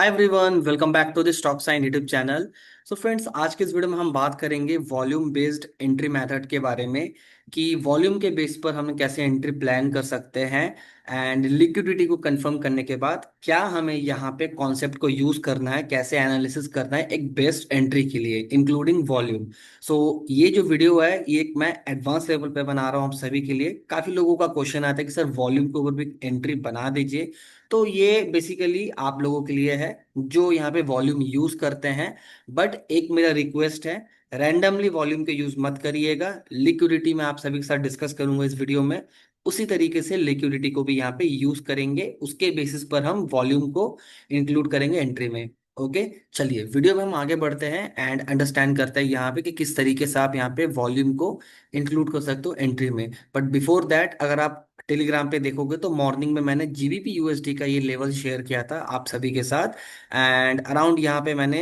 Hi everyone, welcome back to the stock sign YouTube channel. So friends, आज के इस video में हम बात करेंगे वॉल्यूम बेस्ड एंट्री मेथड के बारे में कि वॉल्यूम के बेस पर हम कैसे एंट्री प्लान कर सकते हैं एंड लिक्विडिटी को कंफर्म करने के बाद क्या हमें यहाँ पे कॉन्सेप्ट को यूज करना है, कैसे एनालिसिस करना है एक बेस्ट एंट्री के लिए इंक्लूडिंग वॉल्यूम। सो ये जो वीडियो है ये एक मैं एडवांस लेवल पे बना रहा हूँ आप सभी के लिए। काफी लोगों का क्वेश्चन आता है कि सर वॉल्यूम के ऊपर भी एंट्री बना दीजिए। तो ये बेसिकली आप लोगों के लिए है जो यहाँ पे वॉल्यूम यूज करते हैं। बट एक मेरा रिक्वेस्ट है, रैंडमली वॉल्यूम के यूज मत करिएगा। लिक्विडिटी में आप सभी के साथ डिस्कस करूंगा इस वीडियो में, उसी तरीके से लिक्विडिटी को भी यहाँ पे यूज करेंगे, उसके बेसिस पर हम वॉल्यूम को इंक्लूड करेंगे एंट्री में। ओके, चलिए वीडियो में हम आगे बढ़ते हैं एंड अंडरस्टैंड करते हैं यहाँ पे कि किस तरीके से आप यहाँ पे वॉल्यूम को इंक्लूड कर सकते हो एंट्री में। बट बिफोर दैट, अगर आप टेलीग्राम पे देखोगे तो मॉर्निंग में मैंने जीबीपी यूएसडी का ये लेवल शेयर किया था आप सभी के साथ। एंड अराउंड यहाँ पे मैंने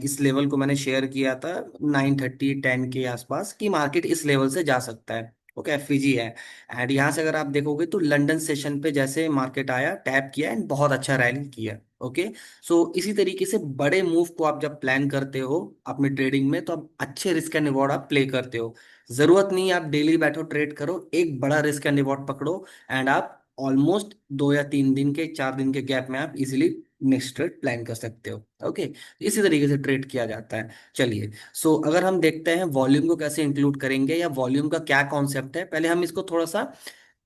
इस लेवल को मैंने शेयर किया था 9:30-10 के आसपास कि मार्केट इस लेवल से जा सकता है। ओके, एफवीजी है। एंड यहाँ से अगर आप देखोगे तो लंदन सेशन पे जैसे मार्केट आया, टैप किया एंड बहुत अच्छा रैली किया। ओके, सो इसी तरीके से बड़े मूव को आप जब प्लान करते हो अपनी ट्रेडिंग में तो आप अच्छे रिस्क एंड रिवॉर्ड आप प्ले करते हो। जरूरत नहीं है आप डेली बैठो ट्रेड करो, एक बड़ा रिस्क एंड रिवॉर्ड पकड़ो एंड आप ऑलमोस्ट 2 या 3 दिन के 4 दिन के गैप में आप इजीली नेक्स्ट ट्रेड प्लान कर सकते हो। ओके, इसी तरीके से ट्रेड किया जाता है। चलिए, सो अगर हम देखते हैं वॉल्यूम को कैसे इंक्लूड करेंगे या वॉल्यूम का क्या कॉन्सेप्ट है, पहले हम इसको थोड़ा सा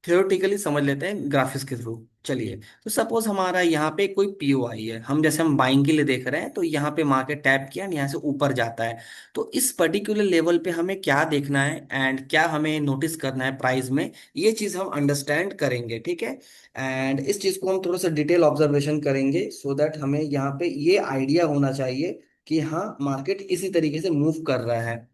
थियोरेटिकली समझ लेते हैं ग्राफिक्स के थ्रू। चलिए, तो सपोज हमारा यहाँ पे कोई पीओआई है, हम जैसे हम बाइंग के लिए देख रहे हैं तो यहाँ पे मार्केट टैप किया and यहाँ से ऊपर जाता है। तो इस पर्टिकुलर लेवल पे हमें क्या देखना है एंड क्या हमें नोटिस करना है प्राइस में, ये चीज हम अंडरस्टैंड करेंगे। ठीक है, एंड इस चीज को हम थोड़ा सा डिटेल ऑब्जर्वेशन करेंगे सो दैट हमें यहाँ पे ये आइडिया होना चाहिए कि हाँ मार्केट इसी तरीके से मूव कर रहा है।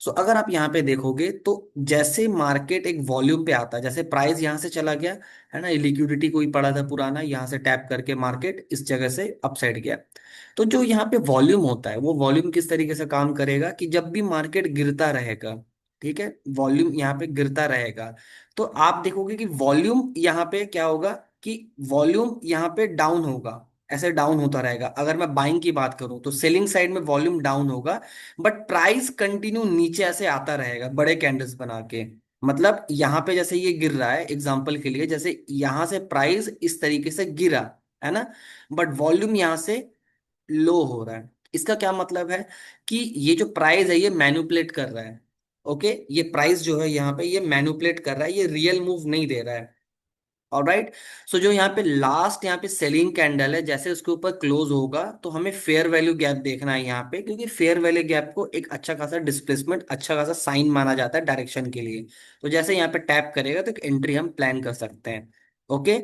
सो अगर आप यहाँ पे देखोगे तो जैसे मार्केट एक वॉल्यूम पे आता है, जैसे प्राइस यहाँ से चला गया है ना, लिक्विडिटी कोई पड़ा था पुराना, यहाँ से टैप करके मार्केट इस जगह से अपसाइड गया। तो जो यहाँ पे वॉल्यूम होता है वो वॉल्यूम किस तरीके से काम करेगा कि जब भी मार्केट गिरता रहेगा, ठीक है, वॉल्यूम यहाँ पे गिरता रहेगा, तो आप देखोगे कि वॉल्यूम यहाँ पे क्या होगा कि वॉल्यूम यहाँ पे डाउन होगा, ऐसे डाउन होता रहेगा। अगर मैं बाइंग की बात करूं तो सेलिंग साइड में वॉल्यूम डाउन होगा, बट प्राइस कंटिन्यू नीचे ऐसे आता रहेगा बड़े कैंडल्स बना के। मतलब यहाँ पे जैसे ये गिर रहा है, एग्जांपल के लिए जैसे यहाँ से प्राइस इस तरीके से गिरा है ना, बट वॉल्यूम यहाँ से लो हो रहा है। इसका क्या मतलब है कि ये जो प्राइस है ये मैनिपुलेट कर रहा है। ओके, ये प्राइस जो है यहाँ पे ये मैनिपुलेट कर रहा है, ये रियल मूव नहीं दे रहा है। ऑलराइट, सो जो यहाँ पे लास्ट यहाँ पे सेलिंग कैंडल है, जैसे उसके ऊपर क्लोज होगा तो हमें फेयर वैल्यू गैप देखना है यहाँ पे, क्योंकि फेयर वैल्यू गैप को एक अच्छा खासा डिस्प्लेसमेंट, अच्छा खासा साइन माना जाता है डायरेक्शन के लिए। तो जैसे यहाँ पे टैप करेगा तो एक एंट्री हम प्लान कर सकते हैं। ओके,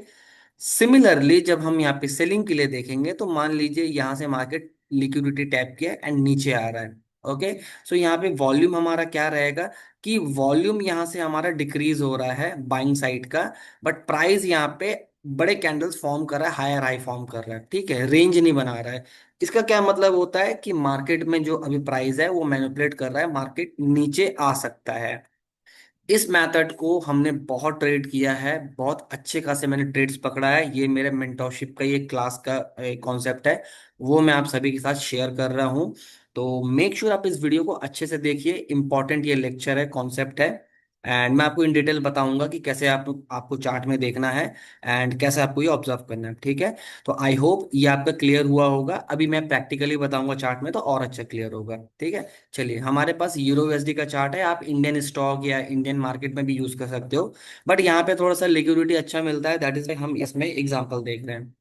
सिमिलरली जब हम यहाँ पे सेलिंग के लिए देखेंगे तो मान लीजिए यहाँ से मार्केट लिक्विडिटी टैप किया एंड नीचे आ रहा है। ओके, सो यहाँ पे वॉल्यूम हमारा क्या रहेगा कि वॉल्यूम यहाँ से हमारा डिक्रीज हो रहा है बाइंग साइड का, बट प्राइस यहाँ पे बड़े कैंडल्स फॉर्म कर रहा है, हायर हाई फॉर्म कर रहा है। ठीक है, रेंज नहीं बना रहा है। इसका क्या मतलब होता है कि मार्केट में जो अभी प्राइस है वो मैनिपुलेट कर रहा है, मार्केट नीचे आ सकता है। इस मेथड को हमने बहुत ट्रेड किया है, बहुत अच्छे खासे मैंने ट्रेड्स पकड़ा है। ये मेरे मेंटोरशिप का ये क्लास का कॉन्सेप्ट है, वो मैं आप सभी के साथ शेयर कर रहा हूँ। तो मेक श्योर आप इस वीडियो को अच्छे से देखिए, इंपॉर्टेंट ये लेक्चर है, कॉन्सेप्ट है। एंड मैं आपको इन डिटेल बताऊंगा कि कैसे आपको चार्ट में देखना है एंड कैसे आपको ये ऑब्जर्व करना है। ठीक है, तो आई होप ये आपका क्लियर हुआ होगा। अभी मैं प्रैक्टिकली बताऊंगा चार्ट में तो और अच्छा क्लियर होगा। ठीक है, चलिए, हमारे पास यूरो यूएसडी का चार्ट है, आप इंडियन स्टॉक या इंडियन मार्केट में भी यूज कर सकते हो, बट यहाँ पे थोड़ा सा लिक्विडिटी अच्छा मिलता है, दैट इज हम इसमें एग्जांपल देख रहे हैं।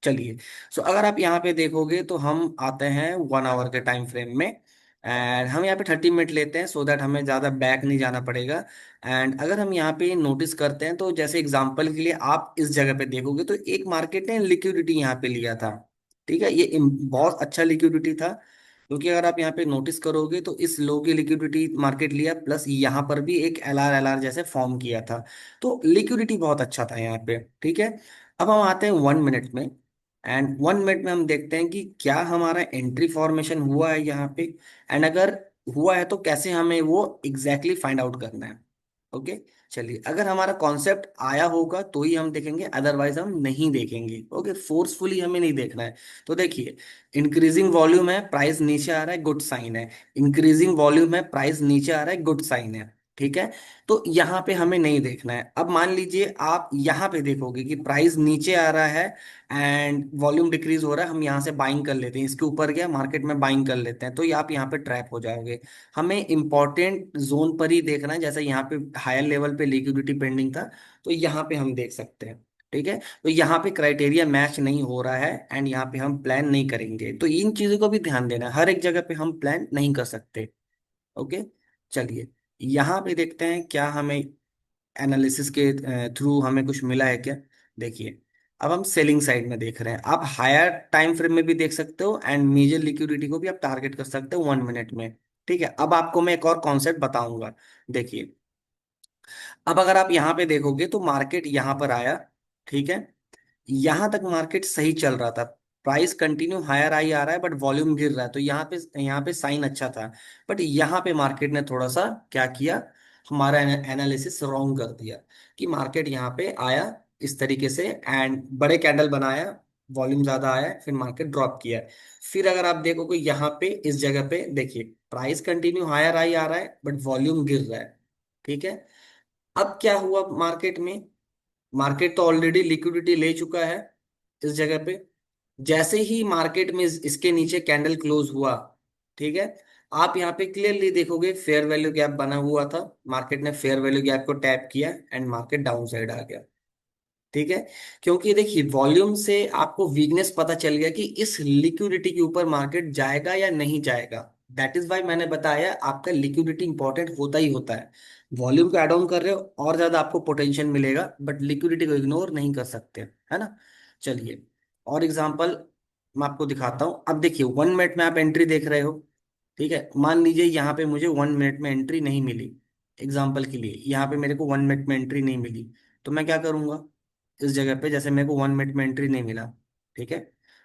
चलिए, सो अगर आप यहाँ पे देखोगे तो हम आते हैं 1 आवर के टाइम फ्रेम में एंड हम यहाँ पे 30 मिनट लेते हैं सो दैट हमें ज़्यादा बैक नहीं जाना पड़ेगा। एंड अगर हम यहाँ पे नोटिस करते हैं तो जैसे एग्जांपल के लिए आप इस जगह पे देखोगे तो एक मार्केट ने लिक्विडिटी यहाँ पे लिया था। ठीक है, ये बहुत अच्छा लिक्विडिटी था, क्योंकि अगर आप यहाँ पे नोटिस करोगे तो इस लो की लिक्विडिटी मार्केट लिया, प्लस यहाँ पर भी एक एलआर एलआर जैसे फॉर्म किया था। तो लिक्विडिटी बहुत अच्छा था यहाँ पे। ठीक है, अब हम आते हैं 1 मिनट में एंड 1 मिनट में हम देखते हैं कि क्या हमारा एंट्री फॉर्मेशन हुआ है यहाँ पे, एंड अगर हुआ है तो कैसे हमें वो एग्जैक्टली फाइंड आउट करना है। ओके। चलिए, अगर हमारा कॉन्सेप्ट आया होगा तो ही हम देखेंगे, अदरवाइज हम नहीं देखेंगे। ओके, फोर्सफुली हमें नहीं देखना है। तो देखिए, इंक्रीजिंग वॉल्यूम है, प्राइस नीचे आ रहा है, गुड साइन है। इंक्रीजिंग वॉल्यूम है, प्राइस नीचे आ रहा है, गुड साइन है। ठीक है। तो यहाँ पे हमें नहीं देखना है। अब मान लीजिए आप यहाँ पे देखोगे कि प्राइस नीचे आ रहा है एंड वॉल्यूम डिक्रीज हो रहा है, हम यहाँ से बाइंग कर लेते हैं, इसके ऊपर गया मार्केट में बाइंग कर लेते हैं, तो ये आप यहाँ पे ट्रैप हो जाओगे। हमें इंपॉर्टेंट जोन पर ही देखना है, जैसे यहाँ पे हायर लेवल पे लिक्विडिटी पेंडिंग था, तो यहाँ पे हम देख सकते हैं। ठीक है। तो यहाँ पे क्राइटेरिया मैच नहीं हो रहा है एंड यहाँ पे हम प्लान नहीं करेंगे, तो इन चीजों को भी ध्यान देना है, हर एक जगह पे हम प्लान नहीं कर सकते। ओके। चलिए, यहाँ पे देखते हैं क्या हमें एनालिसिस के थ्रू हमें कुछ मिला है क्या। देखिए, अब हम सेलिंग साइड में देख रहे हैं, आप हायर टाइम फ्रेम में भी देख सकते हो एंड मेजर लिक्विडिटी को भी आप टारगेट कर सकते हो 1 मिनट में। ठीक है। अब आपको मैं एक और कॉन्सेप्ट बताऊंगा। देखिए, अब अगर आप यहाँ पे देखोगे तो मार्केट यहाँ पर आया। ठीक है। यहां तक मार्केट सही चल रहा था, प्राइस कंटिन्यू हायर आई आ रहा है, बट वॉल्यूम गिर रहा है, तो यहाँ पे साइन अच्छा था। बट यहाँ पे मार्केट ने थोड़ा सा क्या किया, हमारा एनालिसिस रॉन्ग कर दिया। कि मार्केट यहाँ पे आया इस तरीके से एंड बड़े कैंडल बनाया, वॉल्यूम ज्यादा आया, फिर मार्केट ड्रॉप किया। फिर अगर आप देखोगे यहाँ पे इस जगह पे देखिए, प्राइस कंटिन्यू हायर आई आ रहा है बट वॉल्यूम गिर रहा है। ठीक है। अब क्या हुआ मार्केट में, मार्केट तो ऑलरेडी लिक्विडिटी ले चुका है इस जगह पे। जैसे ही मार्केट में इसके नीचे कैंडल क्लोज हुआ, ठीक है, आप यहाँ पे क्लियरली देखोगे फेयर वैल्यू गैप बना हुआ था, मार्केट ने फेयर वैल्यू गैप को टैप किया एंड मार्केट डाउन साइड आ गया। ठीक है। क्योंकि देखिए, वॉल्यूम से आपको वीकनेस पता चल गया कि इस लिक्विडिटी के ऊपर मार्केट जाएगा या नहीं जाएगा। दैट इज वाई मैंने बताया आपका लिक्विडिटी इंपॉर्टेंट होता ही होता है। वॉल्यूम को एड ऑन कर रहे हो और ज्यादा आपको पोटेंशियल मिलेगा, बट लिक्विडिटी को इग्नोर नहीं कर सकते, है ना। चलिए, और एग्जांपल मैं आपको दिखाता हूं। अब देखिए, 1 मिनट में आप एंट्री देख रहे हो। ठीक है। मान लीजिए यहाँ पे मुझे 1 मिनट में एंट्री नहीं मिली, एग्जाम्पल के लिए यहाँ पे मेरे को 1 मिनट में एंट्री नहीं मिली, तो मैं क्या करूंगा, इस जगह पे जैसे मेरे को 1 मिनट में एंट्री नहीं मिला। ठीक है।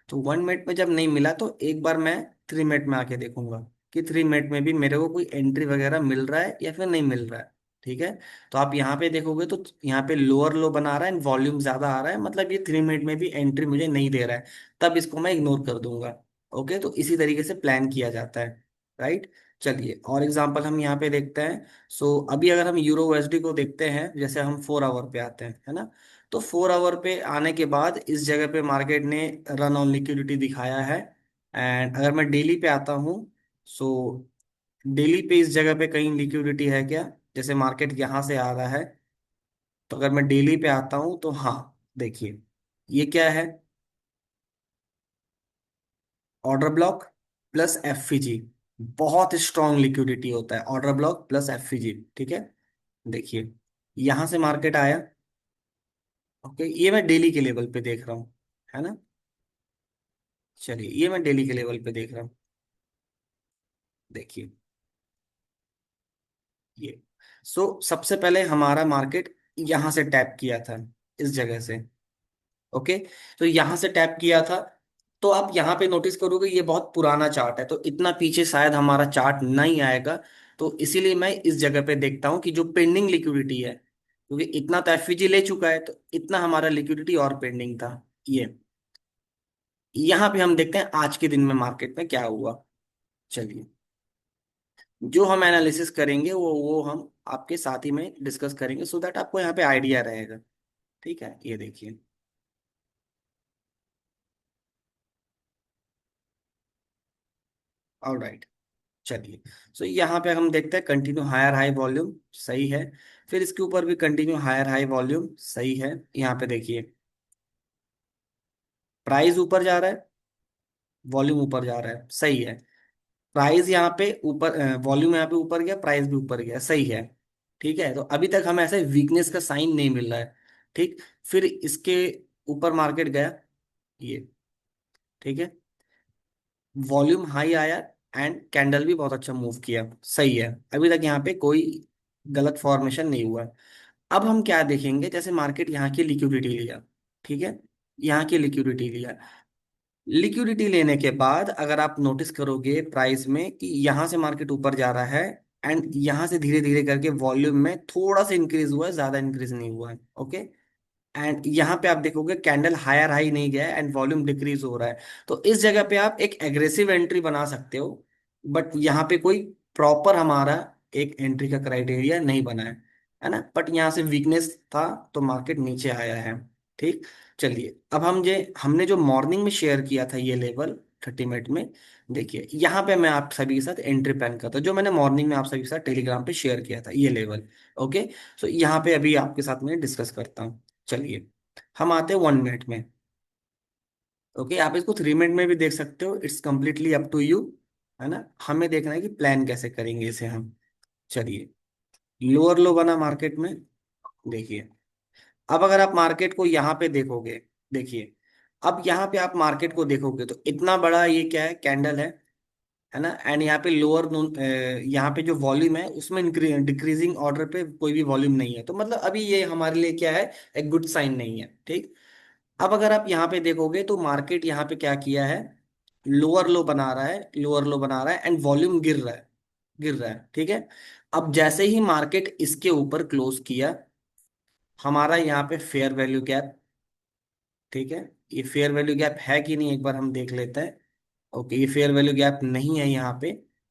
तो 1 मिनट में जब नहीं मिला तो एक बार मैं 3 मिनट में आके देखूंगा कि 3 मिनट में भी मेरे को कोई एंट्री वगैरह मिल रहा है या फिर नहीं मिल रहा है। ठीक है। तो आप यहाँ पे देखोगे तो यहाँ पे लोअर लो बना रहा है एंड वॉल्यूम ज्यादा आ रहा है, मतलब ये 3 मिनट में भी एंट्री मुझे नहीं दे रहा है, तब इसको मैं इग्नोर कर दूंगा। ओके, तो इसी तरीके से प्लान किया जाता है। राइट। चलिए, और एग्जांपल हम यहाँ पे देखते हैं। सो अभी अगर हम यूरो यूएसडी को देखते हैं, जैसे हम 4 आवर पे आते हैं, है ना। तो 4 आवर पे आने के बाद इस जगह पे मार्केट ने रन ऑन लिक्विडिटी दिखाया है। एंड अगर मैं डेली पे आता हूँ, सो डेली पे इस जगह पे कहीं लिक्विडिटी है क्या, जैसे मार्केट यहाँ से आ रहा है, तो अगर मैं डेली पे आता हूँ तो हाँ, देखिए ये क्या है, ऑर्डर ब्लॉक प्लस एफईजी। बहुत स्ट्रॉन्ग लिक्विडिटी होता है ऑर्डर ब्लॉक प्लस एफईजी। ठीक है। देखिए, यहां से मार्केट आया। ओके, ये मैं डेली के लेवल पे देख रहा हूँ, है ना। चलिए, ये मैं डेली के लेवल पे देख रहा हूँ। देखिए ये, सबसे पहले हमारा मार्केट यहां से टैप किया था, इस जगह से। ओके। तो यहां से टैप किया था, तो आप यहाँ पे नोटिस करोगे ये बहुत पुराना चार्ट है, तो इतना पीछे शायद हमारा चार्ट नहीं आएगा। तो इसीलिए मैं इस जगह पे देखता हूँ कि जो पेंडिंग लिक्विडिटी है, क्योंकि इतना तो एफवीजी ले चुका है, तो इतना हमारा लिक्विडिटी और पेंडिंग था। ये यहाँ पे हम देखते हैं आज के दिन में मार्केट में क्या हुआ। चलिए, जो हम एनालिसिस करेंगे वो हम आपके साथ ही में डिस्कस करेंगे, सो दैट आपको यहाँ पे आइडिया रहेगा। ठीक है। ये देखिए, ऑलराइट। चलिए, यहाँ पे हम देखते हैं कंटिन्यू हायर हाई वॉल्यूम, सही है। फिर इसके ऊपर भी कंटिन्यू हायर हाई वॉल्यूम, सही है। यहाँ पे देखिए, प्राइस ऊपर जा रहा है, वॉल्यूम ऊपर जा रहा है, सही है। प्राइस यहाँ पे ऊपर, वॉल्यूम यहाँ पे ऊपर गया, प्राइस भी ऊपर गया, सही है। ठीक है। तो अभी तक हमें ऐसे वीकनेस का साइन नहीं मिल रहा है। ठीक। फिर इसके ऊपर मार्केट गया, ये। ठीक है। वॉल्यूम हाई आया एंड कैंडल भी बहुत अच्छा मूव किया, सही है। अभी तक यहाँ पे कोई गलत फॉर्मेशन नहीं हुआ है। अब हम क्या देखेंगे, जैसे मार्केट यहाँ की लिक्विडिटी लिया। ठीक है। यहाँ की लिक्विडिटी लिया, लिक्विडिटी लेने के बाद अगर आप नोटिस करोगे प्राइस में कि यहाँ से मार्केट ऊपर जा रहा है, एंड यहाँ से धीरे धीरे करके वॉल्यूम में थोड़ा सा इंक्रीज हुआ है, ज्यादा इंक्रीज नहीं हुआ है। ओके। एंड यहाँ पे आप देखोगे कैंडल हायर हाई नहीं गया है एंड वॉल्यूम डिक्रीज हो रहा है। तो इस जगह पे आप एक एग्रेसिव एंट्री बना सकते हो, बट यहाँ पे कोई प्रॉपर हमारा एक एंट्री का क्राइटेरिया नहीं बना है ना। बट यहाँ से वीकनेस था तो मार्केट नीचे आया है। ठीक। चलिए अब हम जे हमने जो मॉर्निंग में शेयर किया था ये लेवल 30 मिनट में, देखिए यहाँ पे मैं आप सभी के साथ एंट्री प्लान करता हूँ, जो मैंने मॉर्निंग में आप सभी के साथ टेलीग्राम पे शेयर किया था ये लेवल। ओके। सो यहाँ पे अभी आपके साथ में डिस्कस करता हूँ। चलिए हम आते हैं 1 मिनट में। ओके, आप इसको 3 मिनट में भी देख सकते हो, it's completely up to you, है ना। हमें देखना है कि प्लान कैसे करेंगे इसे हम। चलिए, लोअर लो बना मार्केट में, देखिए। अब अगर आप मार्केट को यहाँ पे देखोगे, देखिए, अब यहाँ पे आप मार्केट को देखोगे तो इतना बड़ा ये क्या है, कैंडल है ना। एंड यहाँ पे लोअर, यहाँ पे जो वॉल्यूम है उसमें डिक्रीजिंग ऑर्डर पे कोई भी वॉल्यूम नहीं है, तो मतलब अभी ये हमारे लिए क्या है, एक गुड साइन नहीं है। ठीक। अब अगर आप यहाँ पे देखोगे तो मार्केट यहाँ पे क्या किया है, लोअर लो बना रहा है, लोअर लो बना रहा है एंड वॉल्यूम गिर रहा है, गिर रहा है। ठीक है। अब जैसे ही मार्केट इसके ऊपर क्लोज किया, हमारा यहाँ पे फेयर वैल्यू गैप, ठीक है, ये फेयर वैल्यू गैप है कि नहीं एक बार हम देख लेते हैं। ओके, ये फेयर वैल्यू गैप नहीं है यहाँ पे।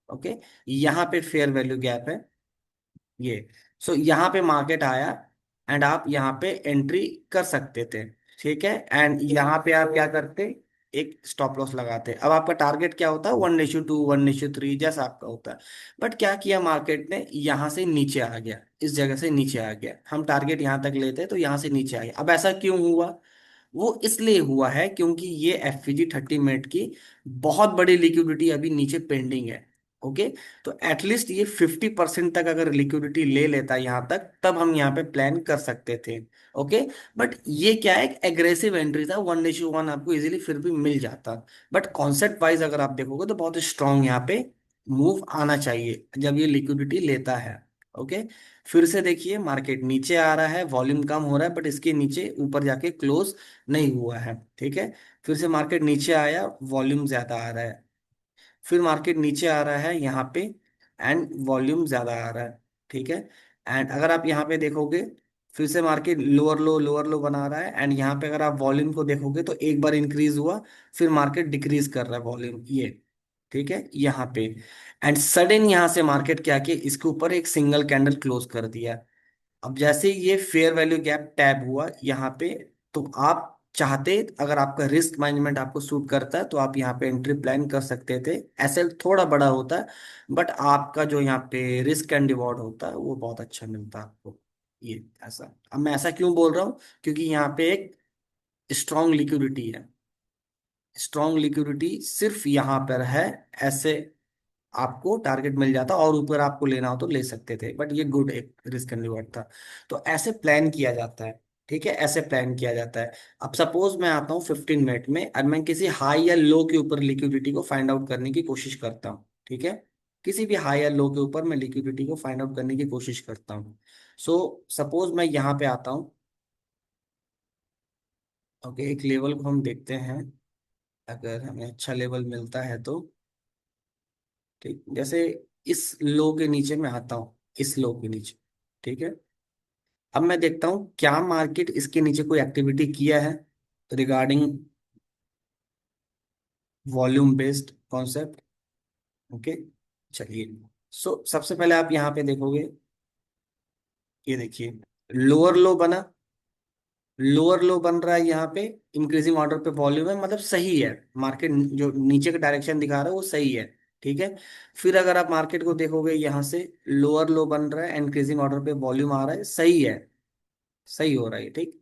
ओके, यहाँ पे फेयर वैल्यू गैप है ये। सो यहाँ पे मार्केट आया एंड आप यहाँ पे एंट्री कर सकते थे। ठीक है। एंड यहाँ पे आप क्या करते, एक स्टॉप लॉस लगाते। अब आपका टारगेट क्या होता है, 1:2, 1:3 जैसा आपका होता है। बट क्या किया मार्केट ने, यहाँ से नीचे आ गया, इस जगह से नीचे आ गया। हम टारगेट यहाँ तक लेते तो यहाँ से नीचे आ गया। अब ऐसा क्यों हुआ, वो इसलिए हुआ है क्योंकि ये FVG 30 मिनट की बहुत बड़ी लिक्विडिटी अभी नीचे पेंडिंग है। ओके। तो एटलीस्ट ये 50% तक अगर लिक्विडिटी ले लेता यहाँ तक, तब हम यहाँ पे प्लान कर सकते थे। ओके। बट ये क्या है, एग्रेसिव एंट्री था, 1:1 आपको इजीली फिर भी मिल जाता। बट कॉन्सेप्ट वाइज अगर आप देखोगे तो बहुत स्ट्रांग यहाँ पे मूव आना चाहिए जब ये लिक्विडिटी लेता है। ओके। फिर से देखिए मार्केट नीचे आ रहा है, वॉल्यूम कम हो रहा है, बट इसके नीचे ऊपर जाके क्लोज नहीं हुआ है। ठीक है। फिर से मार्केट नीचे आया, वॉल्यूम ज्यादा आ रहा है। फिर मार्केट नीचे आ रहा है यहाँ पे एंड वॉल्यूम ज्यादा आ रहा है। ठीक है। एंड अगर आप यहाँ पे देखोगे, फिर से मार्केट लोअर लो बना रहा है एंड यहाँ पे अगर आप वॉल्यूम को देखोगे तो एक बार इंक्रीज हुआ, फिर मार्केट डिक्रीज कर रहा है वॉल्यूम ये। ठीक है, यहाँ पे। एंड सडन यहाँ से मार्केट क्या किया, इसके ऊपर एक सिंगल कैंडल क्लोज कर दिया। अब जैसे ये फेयर वैल्यू गैप टैब हुआ यहाँ पे, तो आप चाहते, अगर आपका रिस्क मैनेजमेंट आपको सूट करता है तो आप यहाँ पे एंट्री प्लान कर सकते थे। एसएल थोड़ा बड़ा होता है, बट आपका जो यहाँ पे रिस्क एंड रिवॉर्ड होता है वो बहुत अच्छा मिलता है आपको। ये ऐसा, अब मैं ऐसा क्यों बोल रहा हूँ, क्योंकि यहाँ पे एक स्ट्रॉन्ग लिक्विडिटी है। स्ट्रॉन्ग लिक्विडिटी सिर्फ यहाँ पर है, ऐसे आपको टारगेट मिल जाता और ऊपर आपको लेना हो तो ले सकते थे, बट ये गुड एक रिस्क एंड रिवॉर्ड था। तो ऐसे प्लान किया जाता है। ठीक है, ऐसे प्लान किया जाता है। अब सपोज मैं आता हूँ 15 मिनट में और मैं किसी हाई या लो के ऊपर लिक्विडिटी को फाइंड आउट करने की कोशिश करता हूँ। ठीक है, किसी भी हाई या लो के ऊपर मैं लिक्विडिटी को फाइंड आउट करने की कोशिश करता हूँ। सो सपोज मैं यहाँ पे आता हूँ। ओके, एक लेवल को हम देखते हैं, अगर हमें अच्छा लेवल मिलता है तो। ठीक, जैसे इस लो के नीचे मैं आता हूँ, इस लो के नीचे। ठीक है। अब मैं देखता हूँ क्या मार्केट इसके नीचे कोई एक्टिविटी किया है regarding volume based concept. Okay. चलिए, सो सबसे पहले आप यहाँ पे देखोगे, ये देखिए, लोअर लो बना, लोअर लो बन रहा है यहाँ पे, इंक्रीजिंग ऑर्डर पे वॉल्यूम है, मतलब सही है। मार्केट जो नीचे का डायरेक्शन दिखा रहा है वो सही है। ठीक है। फिर अगर आप मार्केट को देखोगे यहाँ से, लोअर लो बन रहा है, इंक्रीजिंग ऑर्डर पे वॉल्यूम आ रहा है, सही है, सही हो रहा है। ठीक।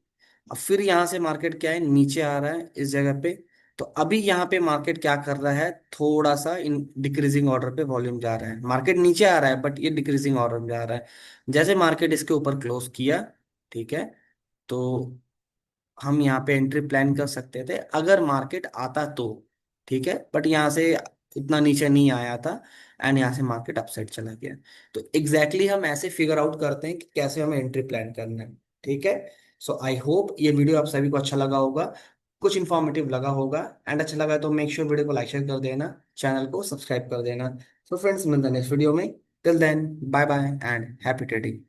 अब फिर यहाँ से मार्केट क्या है, नीचे आ रहा है इस जगह पे। तो अभी यहाँ पे मार्केट क्या कर रहा है, थोड़ा सा इन डिक्रीजिंग ऑर्डर पे वॉल्यूम जा रहा है, मार्केट नीचे आ रहा है बट ये डिक्रीजिंग ऑर्डर में जा रहा है। जैसे मार्केट इसके ऊपर क्लोज किया, ठीक है, तो हम यहाँ पे एंट्री प्लान कर सकते थे अगर मार्केट आता तो। ठीक है, बट यहाँ से इतना नीचे नहीं आया था एंड यहाँ से मार्केट अपसाइड चला गया। तो एग्जैक्टली exactly हम ऐसे फिगर आउट करते हैं कि कैसे हमें एंट्री प्लान करना है। ठीक है। सो आई होप ये वीडियो आप सभी को अच्छा लगा होगा, कुछ इन्फॉर्मेटिव लगा होगा। एंड अच्छा लगा तो मेक श्योर वीडियो को लाइक शेयर कर देना, चैनल को सब्सक्राइब कर देना। सो फ्रेंड्स, मिलते हैं नेक्स्ट वीडियो में। Till then, bye bye and happy trading.